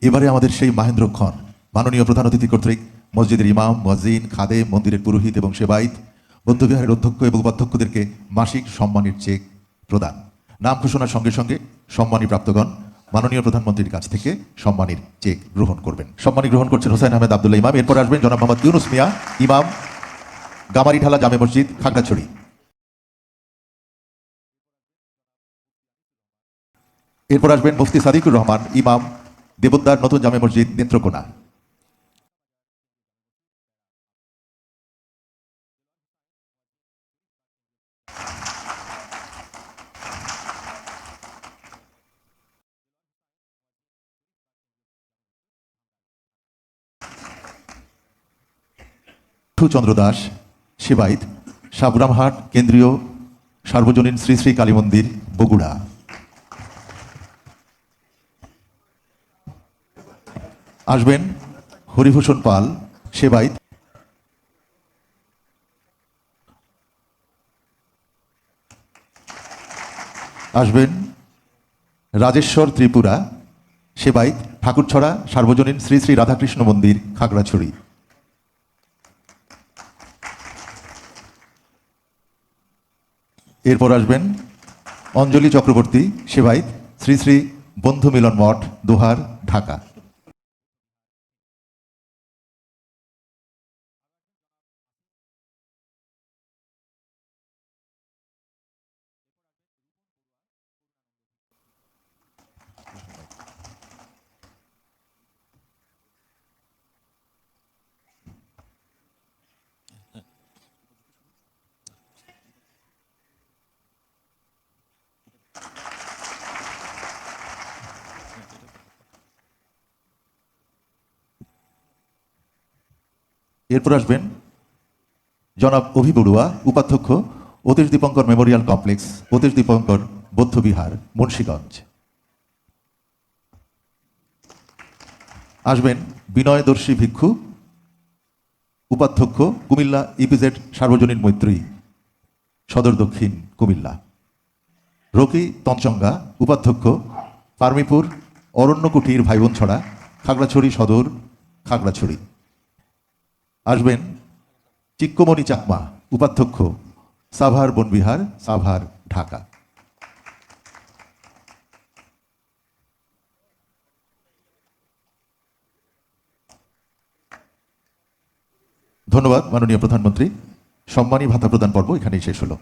এবারে আমাদের সেই মাহেন্দ্রক্ষণ মাননীয় প্রধান অতিথি কর্তৃক মসজিদের ইমাম, মুয়াজ্জিন, খাদেম, মন্দিরের পুরোহিত এবং সেবায়েত, বৌদ্ধবিহারের অধ্যক্ষ এবং উপাধ্যক্ষদেরকে মাসিক সম্মানের চেক প্রদান। নাম ঘোষণার সঙ্গে সঙ্গে সম্মানী প্রাপ্তগণ মাননীয় প্রধানমন্ত্রীর কাছ থেকে সম্মানের চেক গ্রহণ করবেন। সম্মানী গ্রহণ করছেন হোসেন আহমেদ আবদুল্লাহ ইমাম। এরপর আসবেন জনাব মোহাম্মদ ইউনুস মিয়া, ইমাম, গামারিঢালা জামে মসজিদ, খাগড়াছড়ি। এরপর আসবেন মুফতি সাদিকুর রহমান, ইমাম, দেবোদ্দার নতুন জামে মসজিদ, নেত্রকোনা। চন্দ্র দাস, সেবায়েত, সাবরামহাট কেন্দ্রীয় সার্বজনীন শ্রী শ্রী কালী মন্দির, বগুড়া। আসবেন হরিভূষণ পাল, সেবায়েত। আসবেন রাজেশ্বর ত্রিপুরা, সেবায়েত, ঠাকুরছড়া সার্বজনীন শ্রী শ্রী রাধাকৃষ্ণ মন্দির, খাগড়াছড়ি। এরপর আসবেন অঞ্জলি চক্রবর্তী, সেবায়েত, শ্রী শ্রী বন্ধু মিলন মঠ, দোহার, ঢাকা। এরপর আসবেন জনাব অভি বড়ুয়া, উপাধ্যক্ষ, অতীশ দীপঙ্কর মেমোরিয়াল কমপ্লেক্স, অতীশ দীপঙ্কর বৌদ্ধবিহার, মুন্সীগঞ্জ। আসবেন বিনয়দর্শী ভিক্ষু, উপাধ্যক্ষ, কুমিল্লা ইপিজেড সার্বজনীন মৈত্রী, সদর দক্ষিণ, কুমিল্লা। রকি তঞ্চঙ্গা, উপাধ্যক্ষ, পারমিপুর অরণ্যকুটির ভাইবোন ছড়া, খাগড়াছড়ি সদর, খাগড়াছড়ি। আসবেন চিক্কমণি চাকমা, উপাধ্যক্ষ, সাভার বনবিহার, সাভার, ঢাকা। ধন্যবাদ মাননীয় প্রধানমন্ত্রী। সম্মানী ভাতা প্রদান পর্ব এখানেই শেষ হলো।